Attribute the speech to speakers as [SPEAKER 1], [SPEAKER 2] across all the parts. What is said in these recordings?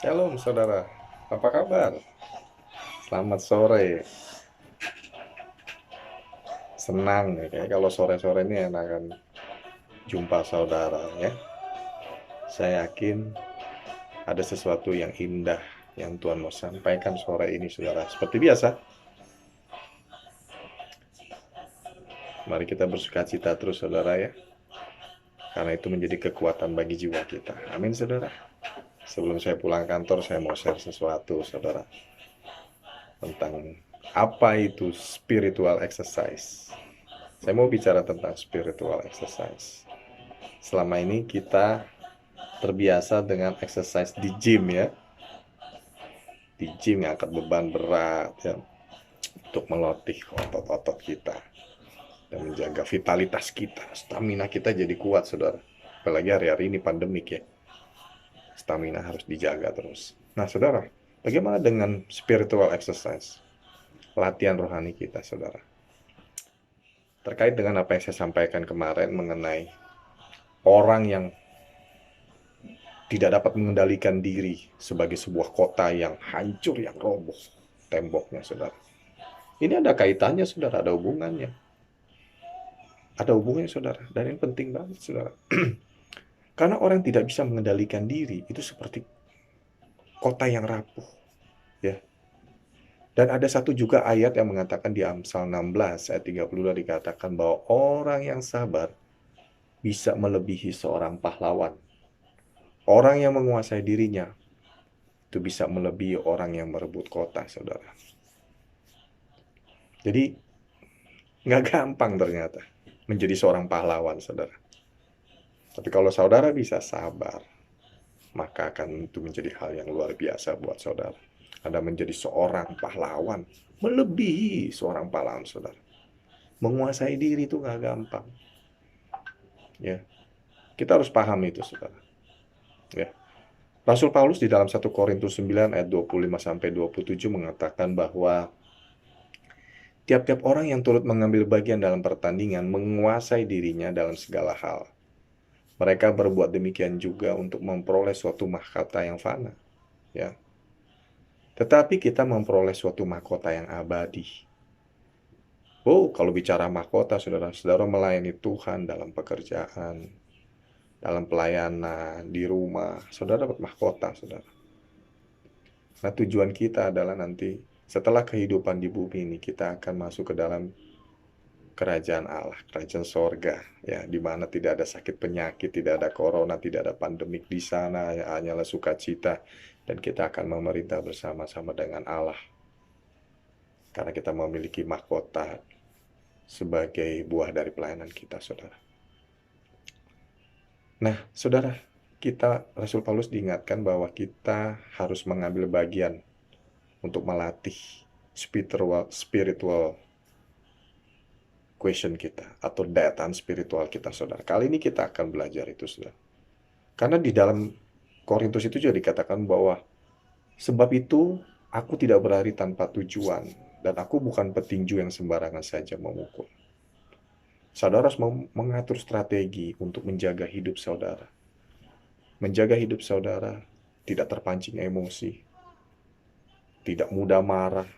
[SPEAKER 1] Shalom saudara, apa kabar? Selamat sore. Senang nih, kayak kalau sore-sore ini enakan jumpa saudara ya. Saya yakin ada sesuatu yang indah yang Tuhan mau sampaikan sore ini saudara. Seperti biasa, mari kita bersukacita terus saudara ya. Karena itu menjadi kekuatan bagi jiwa kita. Amin saudara. Sebelum saya pulang kantor, saya mau share sesuatu saudara. Tentang apa itu spiritual exercise. Saya mau bicara tentang spiritual exercise. Selama ini kita terbiasa dengan exercise di gym ya. Di gym yang angkat beban berat ya, untuk melatih otot-otot kita dan menjaga vitalitas kita, stamina kita jadi kuat saudara. Apalagi hari-hari ini pandemik ya, stamina harus dijaga terus. Nah saudara, bagaimana dengan spiritual exercise, latihan rohani kita saudara? Terkait dengan apa yang saya sampaikan kemarin mengenai orang yang tidak dapat mengendalikan diri sebagai sebuah kota yang hancur, yang roboh temboknya saudara. Ini ada kaitannya saudara, ada hubungannya. Ada hubungannya saudara, dan ini penting banget saudara. Karena orang tidak bisa mengendalikan diri, itu seperti kota yang rapuh. Ya. Dan ada satu juga ayat yang mengatakan di Amsal 16 ayat 32 dikatakan bahwa orang yang sabar bisa melebihi seorang pahlawan. Orang yang menguasai dirinya itu bisa melebihi orang yang merebut kota saudara. Jadi nggak gampang ternyata menjadi seorang pahlawan saudara. Tapi kalau saudara bisa sabar, maka akan itu menjadi hal yang luar biasa buat saudara. Anda menjadi seorang pahlawan, melebihi seorang pahlawan saudara. Menguasai diri itu nggak gampang. Ya, kita harus paham itu saudara. Ya. Rasul Paulus di dalam 1 Korintus 9 ayat 25 sampai 27 mengatakan bahwa tiap-tiap orang yang turut mengambil bagian dalam pertandingan menguasai dirinya dalam segala hal. Mereka berbuat demikian juga untuk memperoleh suatu mahkota yang fana. Ya. Tetapi kita memperoleh suatu mahkota yang abadi. Oh, kalau bicara mahkota, saudara-saudara melayani Tuhan dalam pekerjaan, dalam pelayanan, di rumah, saudara dapat mahkota, saudara. Nah, tujuan kita adalah nanti setelah kehidupan di bumi ini, kita akan masuk ke dalam kerajaan Allah, kerajaan sorga, ya, di mana tidak ada sakit penyakit, tidak ada corona, tidak ada pandemik di sana, ya, hanyalah sukacita, dan kita akan memerintah bersama-sama dengan Allah, karena kita memiliki mahkota sebagai buah dari pelayanan kita, saudara. Nah, saudara, Rasul Paulus diingatkan bahwa kita harus mengambil bagian untuk melatih spiritual question kita atau dataan spiritual kita, saudara. Kali ini kita akan belajar itu, saudara. Karena di dalam Korintus itu juga dikatakan bahwa sebab itu aku tidak berlari tanpa tujuan dan aku bukan petinju yang sembarangan saja memukul. Saudara harus mengatur strategi untuk menjaga hidup saudara. Menjaga hidup saudara tidak terpancing emosi, tidak mudah marah,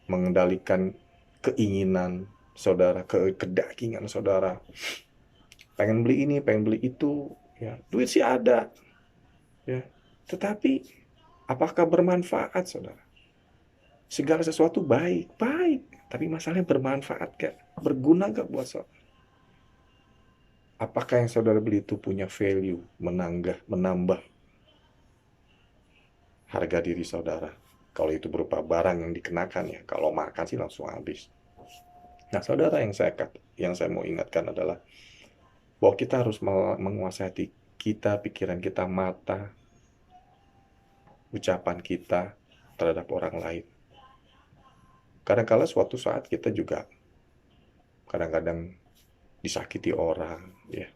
[SPEAKER 1] mengendalikan keinginan saudara, kedagingan saudara. Pengen beli ini, pengen beli itu, ya, duit sih ada, ya. Tetapi apakah bermanfaat, saudara? Segala sesuatu baik, baik, tapi masalahnya bermanfaat gak? Berguna gak buat saudara? Apakah yang saudara beli itu punya value, menambah harga diri saudara? Kalau itu berupa barang yang dikenakan ya, kalau makan sih langsung habis. Nah, saudara, yang saya mau ingatkan adalah bahwa kita harus menguasai hati kita, pikiran kita, mata, ucapan kita terhadap orang lain. Kadang-kala suatu saat kita juga kadang-kadang disakiti orang, ya.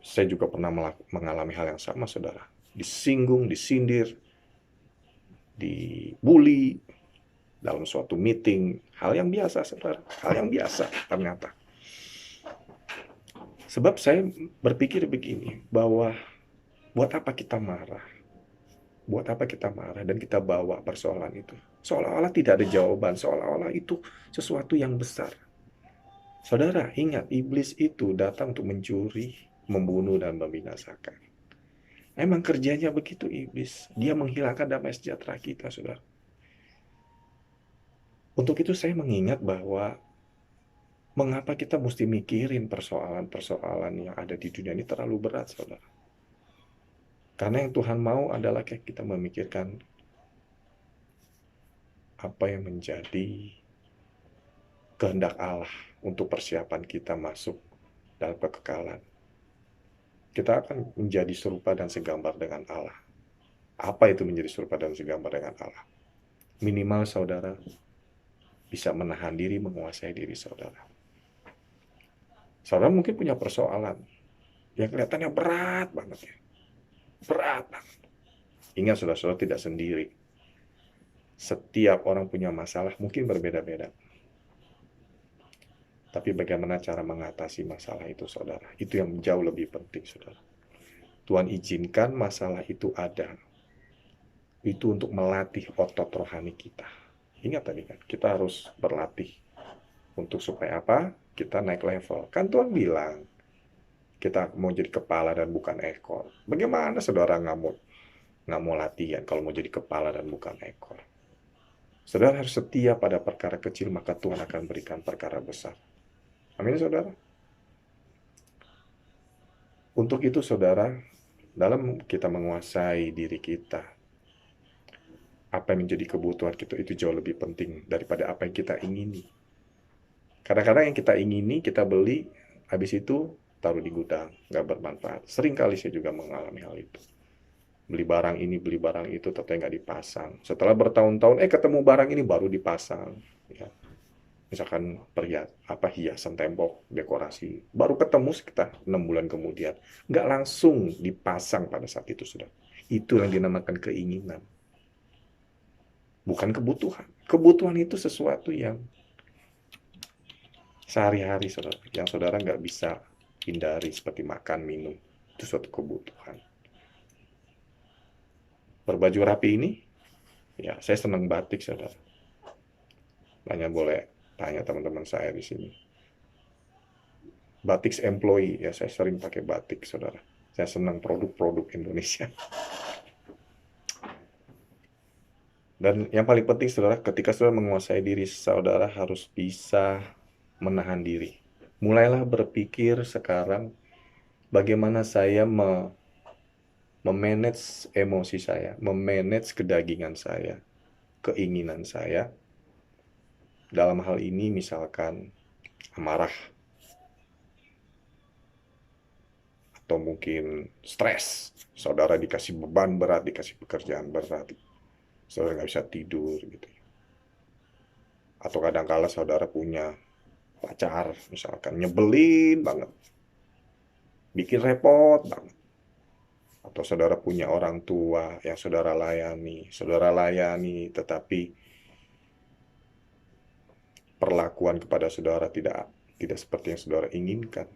[SPEAKER 1] Saya juga pernah mengalami hal yang sama, saudara. Disinggung, disindir, dibully dalam suatu meeting. Hal yang biasa, saudara. Hal yang biasa ternyata. Sebab saya berpikir begini, bahwa Buat apa kita marah? Buat apa kita marah dan kita bawa persoalan itu? Seolah-olah tidak ada jawaban, seolah-olah itu sesuatu yang besar. Saudara, ingat, iblis itu datang untuk mencuri, membunuh, dan membinasakan. Emang kerjanya begitu iblis. Dia menghilangkan damai sejahtera kita, saudara. Untuk itu saya mengingat bahwa mengapa kita mesti mikirin persoalan-persoalan yang ada di dunia ini terlalu berat, saudara. Karena yang Tuhan mau adalah kita memikirkan apa yang menjadi kehendak Allah untuk persiapan kita masuk dalam kekekalan. Kita akan menjadi serupa dan segambar dengan Allah. Apa itu menjadi serupa dan segambar dengan Allah? Minimal saudara bisa menahan diri, menguasai diri saudara. Saudara mungkin punya persoalan yang kelihatannya berat banget ya. Berat banget. Ingat saudara-saudara tidak sendiri. Setiap orang punya masalah mungkin berbeda-beda. Tapi bagaimana cara mengatasi masalah itu, saudara? Itu yang jauh lebih penting, saudara. Tuhan izinkan masalah itu ada. Itu untuk melatih otot rohani kita. Ingat tadi kan, kita harus berlatih. Untuk supaya apa? Kita naik level. Kan Tuhan bilang, kita mau jadi kepala dan bukan ekor. Bagaimana saudara nggak mau latihan kalau mau jadi kepala dan bukan ekor? Saudara harus setia pada perkara kecil, maka Tuhan akan berikan perkara besar. Amin, saudara. Untuk itu, saudara, dalam kita menguasai diri kita, apa yang menjadi kebutuhan kita itu jauh lebih penting daripada apa yang kita ingini. Kadang-kadang yang kita ingini, kita beli, habis itu taruh di gudang, nggak bermanfaat. Sering kali saya juga mengalami hal itu. Beli barang ini, beli barang itu, tapi nggak dipasang. Setelah bertahun-tahun, ketemu barang ini baru dipasang. Ya. Misalkan hiasan tembok, dekorasi, baru ketemu sekitar 6 bulan kemudian. Nggak langsung dipasang pada saat itu, sudah. Itu yang dinamakan keinginan. Bukan kebutuhan. Kebutuhan itu sesuatu yang sehari-hari, saudara. Yang saudara nggak bisa hindari, seperti makan, minum. Itu suatu kebutuhan. Berbaju rapi ini, ya saya senang batik, saudara. Banyak boleh tanya teman-teman saya di sini. Batik employee, ya saya sering pakai batik, saudara. Saya senang produk-produk Indonesia. Dan yang paling penting, saudara, ketika saudara menguasai diri, saudara harus bisa menahan diri. Mulailah berpikir sekarang, bagaimana saya memanage emosi saya, memanage kedagingan saya, keinginan saya. Dalam hal ini misalkan amarah, atau mungkin stres. Saudara dikasih beban berat, dikasih pekerjaan berat. Saudara nggak bisa tidur gitu. Atau kadang-kala saudara punya pacar, misalkan nyebelin banget, bikin repot banget. Atau saudara punya orang tua yang saudara layani, tetapi perlakuan kepada saudara tidak seperti yang saudara inginkan.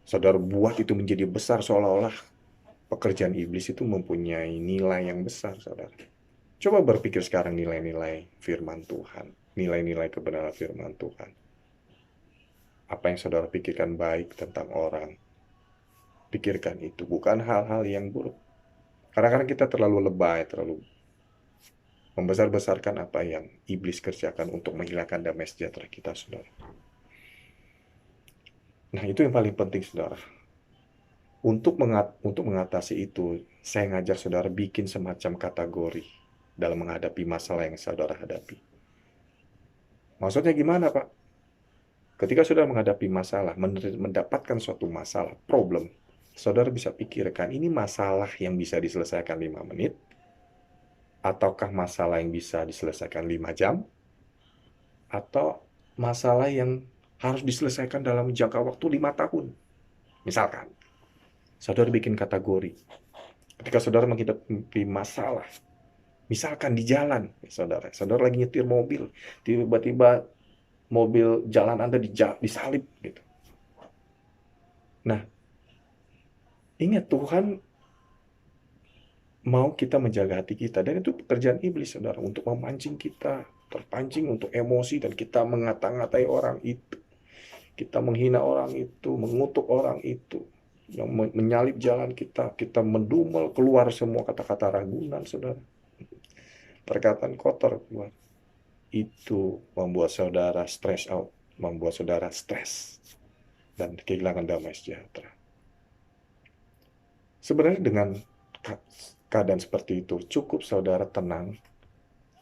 [SPEAKER 1] Saudara buat itu menjadi besar, seolah-olah pekerjaan iblis itu mempunyai nilai yang besar, saudara. Coba berpikir sekarang nilai-nilai firman Tuhan, nilai-nilai kebenaran firman Tuhan. Apa yang saudara pikirkan baik tentang orang, pikirkan itu, bukan hal-hal yang buruk. Kadang-kadang kita terlalu lebay, terlalu membesar-besarkan apa yang iblis kerjakan untuk menghilangkan damai sejahtera kita, saudara. Nah, itu yang paling penting, saudara. Untuk mengatasi itu, saya ngajar saudara bikin semacam kategori dalam menghadapi masalah yang saudara hadapi. Maksudnya gimana, Pak? Ketika saudara menghadapi masalah, mendapatkan suatu masalah, problem, saudara bisa pikirkan, ini masalah yang bisa diselesaikan 5 menit, ataukah masalah yang bisa diselesaikan 5 jam, atau masalah yang harus diselesaikan dalam jangka waktu 5 tahun. Misalkan, saudara bikin kategori. Ketika saudara menghadapi masalah, misalkan di jalan, saudara lagi nyetir mobil, tiba-tiba mobil jalan Anda disalip gitu. Nah, Ingat, Tuhan mau kita menjaga hati kita, dan itu pekerjaan iblis, saudara, untuk memancing kita terpancing untuk emosi, dan kita mengata-ngatai orang itu, kita menghina orang itu, mengutuk orang itu, yang menyalip jalan kita, kita mendumel, keluar semua kata-kata ragunan, saudara, perkataan kotor keluar. Itu membuat saudara stress out, membuat saudara stres, dan kehilangan damai sejahtera. Sebenarnya dengan keadaan seperti itu, cukup saudara tenang,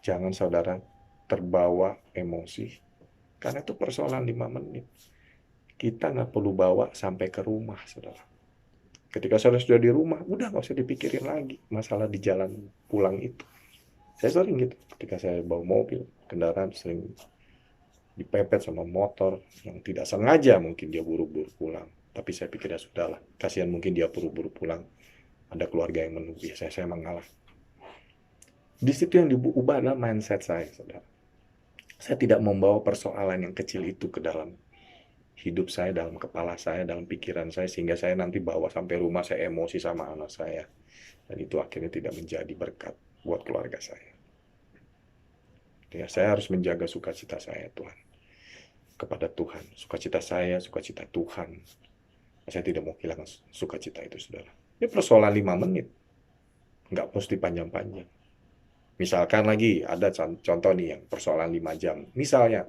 [SPEAKER 1] jangan saudara terbawa emosi, karena itu persoalan 5 menit. Kita nggak perlu bawa sampai ke rumah, saudara. Ketika saudara sudah di rumah, udah nggak usah dipikirin lagi masalah di jalan pulang itu. Saya sering gitu, ketika saya bawa mobil, kendaraan, sering dipepet sama motor yang tidak sengaja, mungkin dia buru-buru pulang. Tapi saya pikir ya sudahlah, kasihan mungkin dia buru-buru pulang, ada keluarga yang menunggu. Ya, saya mengalah. Di situ yang diubah adalah mindset saya, saudara. Saya tidak membawa persoalan yang kecil itu ke dalam hidup saya, dalam kepala saya, dalam pikiran saya, sehingga saya nanti bawa sampai rumah, saya emosi sama anak saya. Dan itu akhirnya tidak menjadi berkat buat keluarga saya. Ya, saya harus menjaga sukacita saya, Tuhan. Kepada Tuhan. Sukacita saya, sukacita Tuhan. Saya tidak mau kehilangan sukacita itu, saudara. Ini persoalan 5 menit. Nggak mesti panjang-panjang. Misalkan lagi, ada contoh nih yang persoalan 5 jam. Misalnya,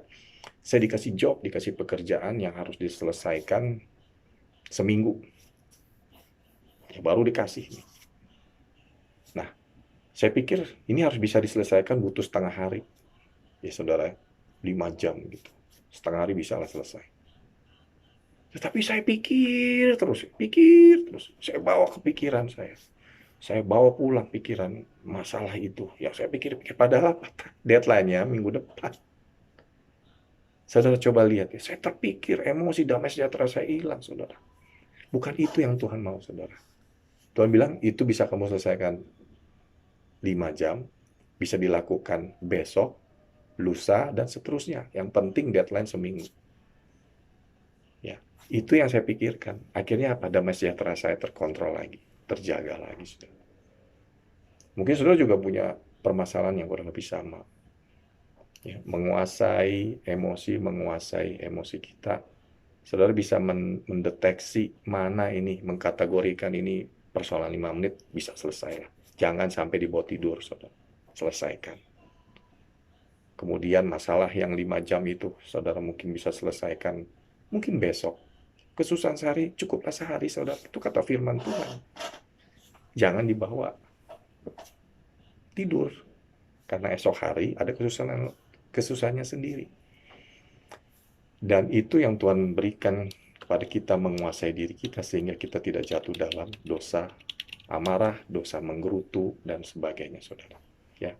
[SPEAKER 1] saya dikasih job, dikasih pekerjaan yang harus diselesaikan seminggu. Ya, baru dikasih. Nah, saya pikir ini harus bisa diselesaikan butuh setengah hari. Ya, saudara, 5 jam gitu. Setengah hari bisa lah selesai. Tetapi saya pikir terus. Saya bawa ke pikiran saya. Saya bawa pulang pikiran masalah itu. Yang saya pikir-pikir, padahal deadline-nya minggu depan. Saudara coba lihat ya, saya terpikir, emosi damai sejahtera saya hilang, saudara. Bukan itu yang Tuhan mau, saudara. Tuhan bilang, itu bisa kamu selesaikan 5 jam, bisa dilakukan besok, lusa, dan seterusnya. Yang penting deadline seminggu. Ya, itu yang saya pikirkan. Akhirnya apa? Damai sejahtera saya terkontrol lagi, terjaga lagi, saudara. Mungkin saudara juga punya permasalahan yang kurang lebih sama. Ya, menguasai emosi kita. Saudara bisa mendeteksi mana ini, mengkategorikan ini persoalan 5 menit bisa selesai. Jangan sampai dibawa tidur, saudara. Selesaikan. Kemudian masalah yang 5 jam itu, saudara mungkin bisa selesaikan mungkin besok. Kesusahan sehari, cukuplah sehari, saudara. Itu kata firman Tuhan. Jangan dibawa tidur. Karena esok hari ada kesusahannya sendiri. Dan itu yang Tuhan berikan kepada kita, menguasai diri kita sehingga kita tidak jatuh dalam dosa amarah, dosa menggerutu, dan sebagainya, saudara. Ya.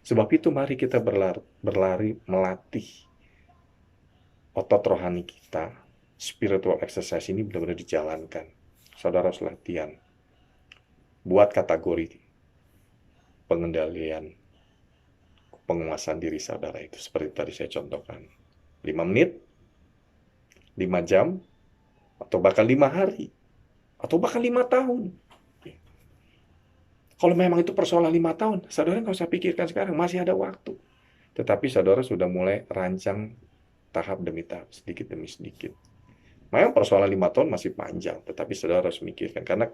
[SPEAKER 1] Sebab itu mari kita berlari melatih otot rohani kita. Spiritual exercise ini benar-benar dijalankan. Saudara harus latihan. Buat kategori pengendalian, penguasaan diri saudara itu. Seperti tadi saya contohkan. 5 menit, 5 jam, atau bahkan 5 hari, atau bahkan 5 tahun. Kalau memang itu persoalan 5 tahun, saudara nggak usah pikirkan sekarang, masih ada waktu. Tetapi saudara sudah mulai rancang tahap demi tahap, sedikit demi sedikit. Memang persoalan 5 tahun masih panjang, tetapi saudara harus mikirkan. Karena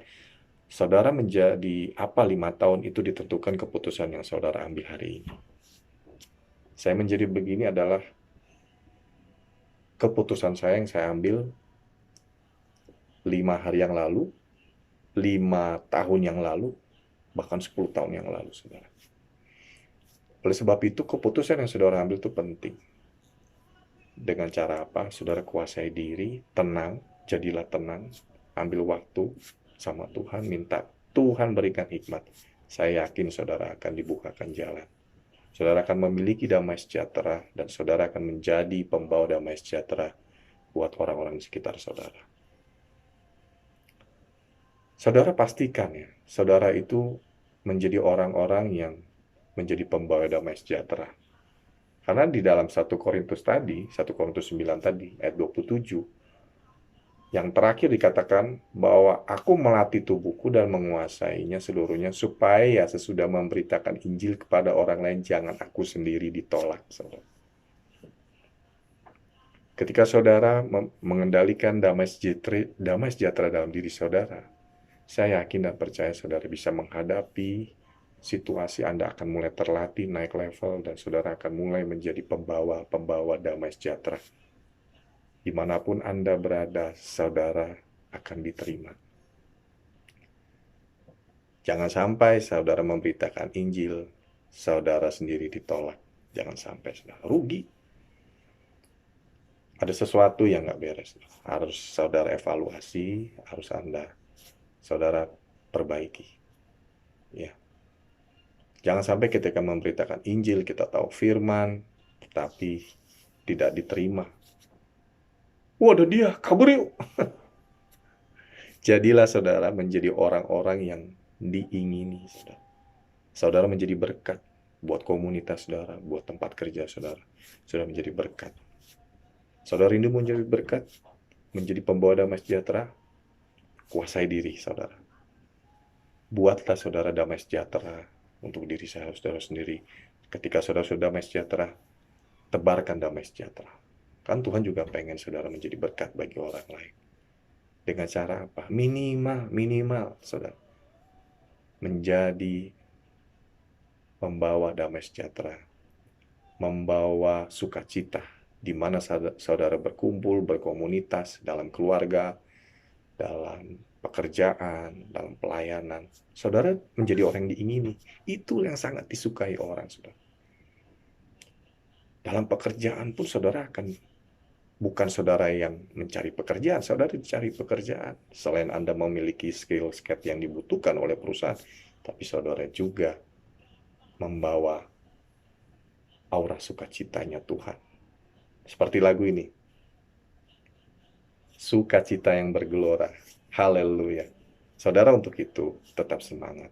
[SPEAKER 1] saudara menjadi apa 5 tahun itu ditentukan keputusan yang saudara ambil hari ini. Saya menjadi begini adalah keputusan saya yang saya ambil 5 hari yang lalu, 5 tahun yang lalu, bahkan 10 tahun yang lalu, saudara. Oleh sebab itu, keputusan yang saudara ambil itu penting. Dengan cara apa? Saudara kuasai diri, tenang, jadilah tenang, ambil waktu sama Tuhan, minta Tuhan berikan hikmat. Saya yakin saudara akan dibukakan jalan. Saudara akan memiliki damai sejahtera, dan saudara akan menjadi pembawa damai sejahtera buat orang-orang di sekitar saudara. Saudara pastikan ya, saudara itu menjadi orang-orang yang menjadi pembawa damai sejahtera. Karena di dalam 1 Korintus tadi, 1 Korintus 9 tadi, ayat 27, Yang terakhir dikatakan bahwa aku melatih tubuhku dan menguasainya seluruhnya supaya sesudah memberitakan Injil kepada orang lain jangan aku sendiri ditolak. Saudara. Ketika saudara mengendalikan damai sejahtera dalam diri saudara, saya yakin dan percaya saudara bisa menghadapi situasi. Anda akan mulai terlatih naik level dan saudara akan mulai menjadi pembawa damai sejahtera. Dimanapun Anda berada, saudara akan diterima. Jangan sampai saudara memberitakan Injil, saudara sendiri ditolak. Jangan sampai saudara rugi. Ada sesuatu yang nggak beres. Harus saudara evaluasi, harus saudara perbaiki. Ya. Jangan sampai ketika memberitakan Injil, kita tahu firman, tapi tidak diterima. Waduh dia, kabur yuk. Jadilah saudara menjadi orang-orang yang diingini. Saudara menjadi berkat buat komunitas saudara, buat tempat kerja saudara. Saudara menjadi berkat. Saudara rindu menjadi berkat, menjadi pembawa damai sejahtera, kuasai diri saudara. Buatlah saudara damai sejahtera untuk diri saudara sendiri. Ketika saudara sudah damai sejahtera, tebarkan damai sejahtera. Kan Tuhan juga pengen saudara menjadi berkat bagi orang lain. Dengan cara apa? Minimal saudara. Menjadi membawa damai sejahtera. Membawa sukacita. Di mana saudara berkumpul, berkomunitas, dalam keluarga, dalam pekerjaan, dalam pelayanan. Saudara menjadi orang yang diingini. Itu yang sangat disukai orang, saudara. Dalam pekerjaan pun saudara akan, bukan saudara yang mencari pekerjaan, saudara dicari pekerjaan. Selain Anda memiliki skill-set yang dibutuhkan oleh perusahaan, tapi saudara juga membawa aura sukacitanya Tuhan. Seperti lagu ini. Sukacita yang bergelora. Haleluya. Saudara untuk itu tetap semangat.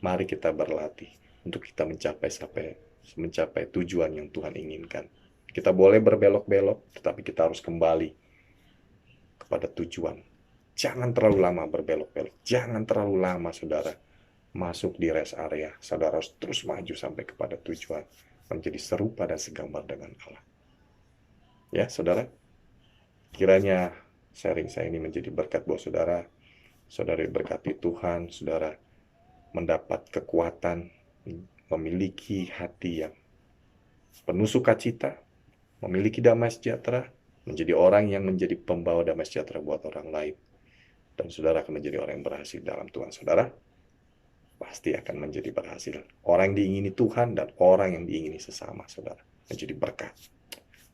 [SPEAKER 1] Mari kita berlatih untuk kita mencapai tujuan yang Tuhan inginkan. Kita boleh berbelok-belok, tetapi kita harus kembali kepada tujuan. Jangan terlalu lama berbelok-belok. Jangan terlalu lama saudara masuk di rest area. Saudara harus terus maju sampai kepada tujuan. Menjadi serupa dan segambar dengan Allah. Ya saudara, kiranya sharing saya ini menjadi berkat buat saudara. Saudara diberkati Tuhan, saudara mendapat kekuatan, memiliki hati yang penuh sukacita, memiliki damai sejahtera, menjadi orang yang menjadi pembawa damai sejahtera buat orang lain. Dan saudara akan menjadi orang yang berhasil dalam Tuhan. Saudara pasti akan menjadi berhasil. Orang yang diingini Tuhan dan orang yang diingini sesama saudara. Menjadi berkat.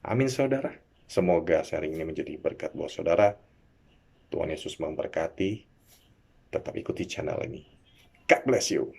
[SPEAKER 1] Amin saudara. Semoga sharing ini menjadi berkat buat saudara. Tuhan Yesus memberkati. Tetap ikuti channel ini. God bless you.